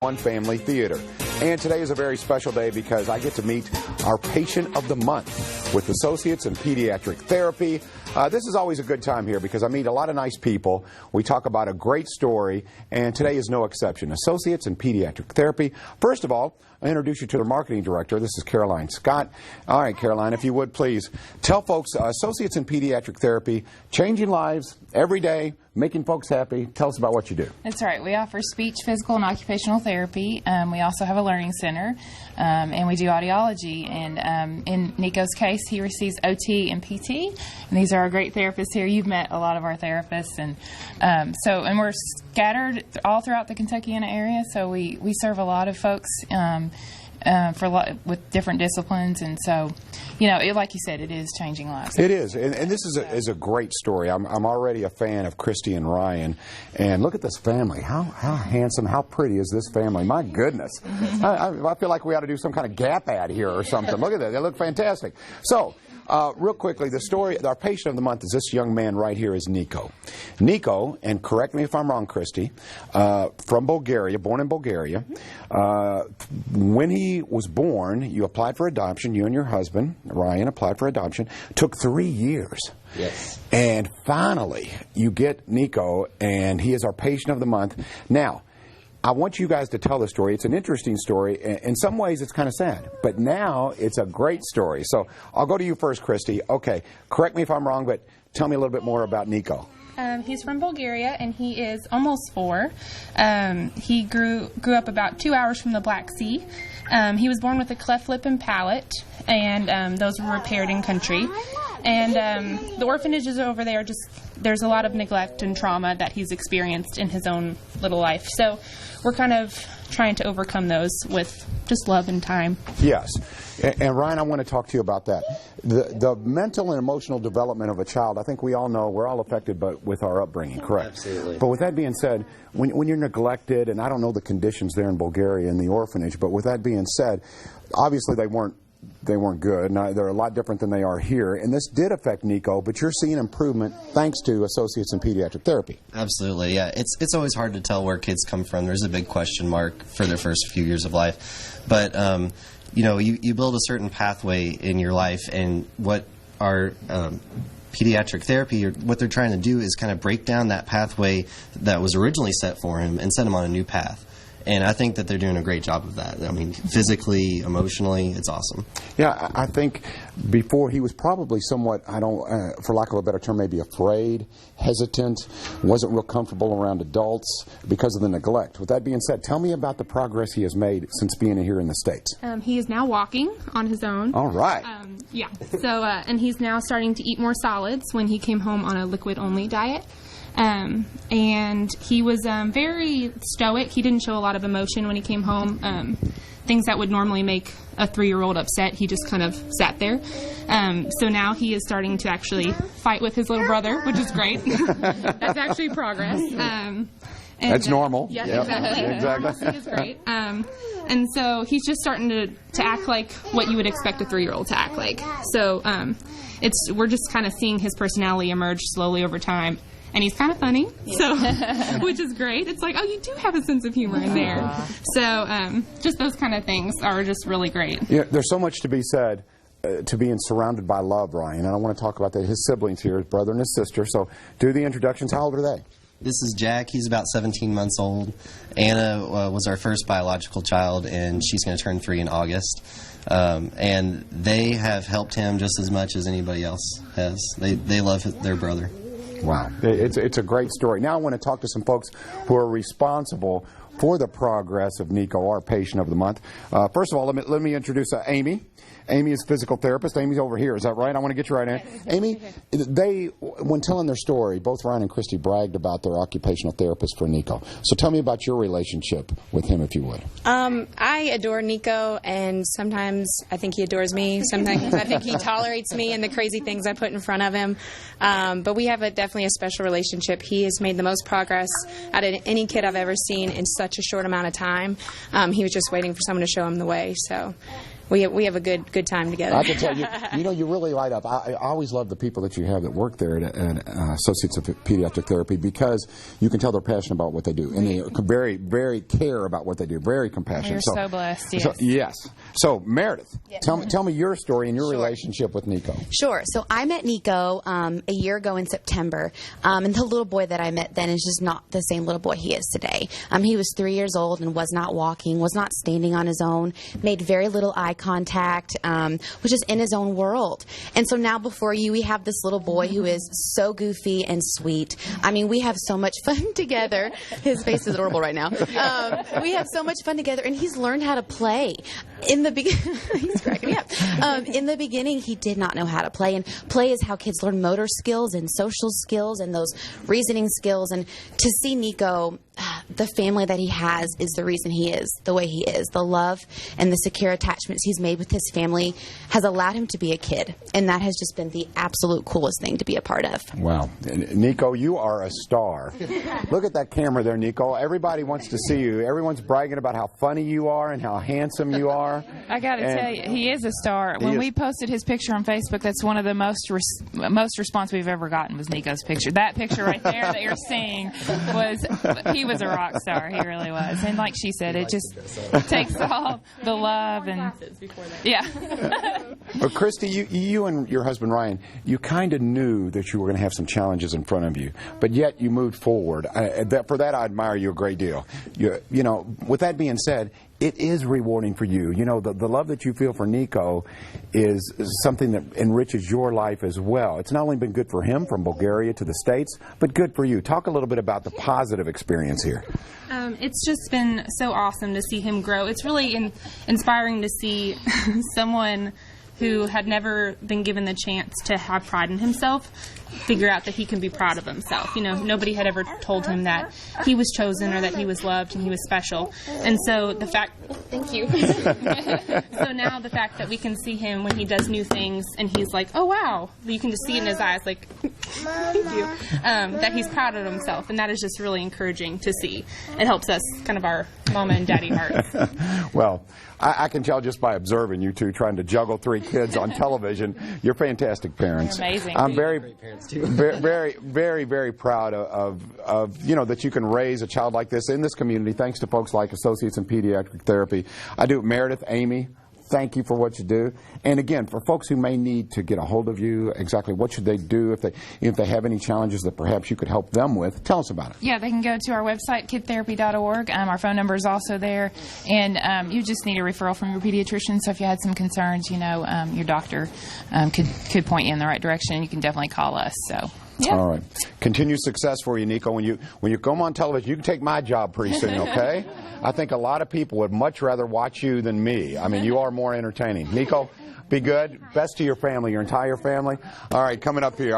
One Family Theater. And today is a very special day because I get to meet our patient of the month with Associates in Pediatric Therapy. This is always a good time here because I meet a lot of nice people. We talk about a great story, and today is no exception. Associates in Pediatric Therapy. First of all, I introduce you to the marketing director. This is Caroline Scott. All right, Caroline, if you would please tell folks, Associates in Pediatric Therapy, changing lives every day, making folks happy. Tell us about what you do. That's right. We offer speech, physical, and occupational therapy. We also have a learning center, and we do audiology. And in Nico's case, he receives OT and PT, and these are our great therapists here. You've met a lot of our therapists, and and we're scattered all throughout the Kentuckiana area. So we serve a lot of folks with different disciplines, and so like you said, it is changing lives. It is, and this is a great story. I'm already a fan of Christy and Ryan, and look at this family. How handsome, how pretty is this family? My goodness, I feel like we ought to do some kind of Gap ad here or something. Look at that, they look fantastic. So. Real quickly, the story, our patient of the month is this young man right here is Nico. Nico, and correct me if I'm wrong, Christy, from Bulgaria, born in Bulgaria. When he was born, you applied for adoption. You and your husband, Ryan, applied for adoption. Took 3 years. Yes. And finally, you get Nico, and he is our patient of the month. Now, I want you guys to tell the story. It's an interesting story. In some ways, it's kind of sad. But now, it's a great story. So, I'll go to you first, Christy. Okay, correct me if I'm wrong, but tell me a little bit more about Nico. He's from Bulgaria, and he is almost 4. He grew up about 2 hours from the Black Sea. He was born with a cleft lip and palate, and those were repaired in country. And the orphanages over there, there's a lot of neglect and trauma that he's experienced in his own little life. So we're kind of trying to overcome those with just love and time. Yes. And Ryan, I want to talk to you about that. The mental and emotional development of a child, I think we all know, we're all affected with our upbringing, correct? Absolutely. But with that being said, when you're neglected, and I don't know the conditions there in Bulgaria in the orphanage, but with that being said, obviously they weren't good. Now, they're a lot different than they are here. And this did affect Nico, but you're seeing improvement thanks to Associates in Pediatric Therapy. Absolutely, yeah. It's always hard to tell where kids come from. There's a big question mark for their first few years of life. But, you build a certain pathway in your life, and what our pediatric therapy, what they're trying to do is kind of break down that pathway that was originally set for him and set him on a new path. And I think that they're doing a great job of that. I mean, physically, emotionally, it's awesome. Yeah, I think before he was probably somewhat, for lack of a better term, maybe afraid, hesitant, wasn't real comfortable around adults because of the neglect. With that being said, tell me about the progress he has made since being here in the States. He is now walking on his own. All right. Yeah. So, and he's now starting to eat more solids when he came home on a liquid-only diet. And he was very stoic. He didn't show a lot of emotion when he came home. Things that would normally make a 3-year-old upset, he just kind of sat there. So now he is starting to actually fight with his little brother, which is great. That's actually progress. That's normal. Yeah, yep. Exactly. Normalcy is great. And so he's just starting to act like what you would expect a 3-year-old to act like. So we're just kind of seeing his personality emerge slowly over time. And he's kind of funny, so which is great. It's like, oh, you do have a sense of humor in there. So just those kind of things are just really great. Yeah, there's so much to be said to being surrounded by love, Ryan. And I want to talk about that. His siblings here, his brother and his sister. So do the introductions. How old are they? This is Jack. He's about 17 months old. Anna was our first biological child, and she's going to turn 3 in August. And they have helped him just as much as anybody else has. They love their brother. Wow. It's a great story. Now I want to talk to some folks who are responsible for the progress of Nico, our patient of the month. First of all, let me introduce Amy. Amy is a physical therapist. Amy's over here. Is that right? I want to get you right in. Amy, when telling their story, both Ryan and Christy bragged about their occupational therapist for Nico. So tell me about your relationship with him, if you would. I adore Nico, and sometimes I think he adores me. Sometimes I think he tolerates me and the crazy things I put in front of him. But we have definitely a special relationship. He has made the most progress out of any kid I've ever seen in such a short amount of time. He was just waiting for someone to show him the way. So we have a good time together. I can tell you, you really light up. I always love the people that you have that work there at Associates of Pediatric Therapy, because you can tell they're passionate about what they do, and they very, very care about what they do. Very compassionate. We're so blessed. Yes. Yes. So Meredith, tell me your story and your relationship with Nico. Sure. So I met Nico a year ago in September, and the little boy that I met then is just not the same little boy he is today. He was 3 years old and was not walking, was not standing on his own, made very little eye contact, was just in his own world. And so now before you, we have this little boy who is so goofy and sweet. I mean, we have so much fun together. His face is adorable right now. We have so much fun together, and he's learned how to play. In the beginning, he's cracking me up. In the beginning, he did not know how to play, and play is how kids learn motor skills and social skills and those reasoning skills. And to see Nico, the family that he has is the reason he is the way he is. The love and the secure attachments he's made with his family has allowed him to be a kid, and that has just been the absolute coolest thing to be a part of. Wow. Nico, you are a star. Look at that camera there, Nico. Everybody wants to see you. Everyone's bragging about how funny you are and how handsome you are. I got to tell you, he is a star. When we posted his picture on Facebook, that's one of the most response we've ever gotten was Nico's picture. That picture right there that you're seeing he was a rock star. He really was. And like she said, it just takes all the love and But Christy, you and your husband Ryan, you kind of knew that you were going to have some challenges in front of you, but yet you moved forward. For that, I admire you a great deal. With that being said, it is rewarding for you. The love that you feel for Nico is something that enriches your life as well. It's not only been good for him from Bulgaria to the States, but good for you. Talk a little bit about the positive experience here. It's just been so awesome to see him grow. It's really inspiring to see someone who had never been given the chance to have pride in himself figure out that he can be proud of himself. Nobody had ever told him that he was chosen or that he was loved and he was special. And so the fact, thank you. So now the fact that we can see him when he does new things and he's like, oh wow, you can just see it in his eyes, like, thank you, that he's proud of himself. And that is just really encouraging to see. It helps us, kind of our mama and daddy hearts. Well, I can tell just by observing you two trying to juggle 3 kids on television. You're fantastic parents. You're amazing. I'm very, very, very, very proud of that you can raise a child like this in this community, thanks to folks like Associates in Pediatric Therapy. I do. Meredith, Amy, thank you for what you do. And again, for folks who may need to get a hold of you, exactly what should they do if they have any challenges that perhaps you could help them with? Tell us about it. Yeah, they can go to our website, kidtherapy.org. Our phone number is also there. And you just need a referral from your pediatrician. So if you had some concerns, your doctor could point you in the right direction. You can definitely call us. So. Yeah. All right. Continued success for you, Nico. When you come on television, you can take my job pretty soon, okay? I think a lot of people would much rather watch you than me. I mean, you are more entertaining. Nico, be good. Best to your family, your entire family. All right, coming up here.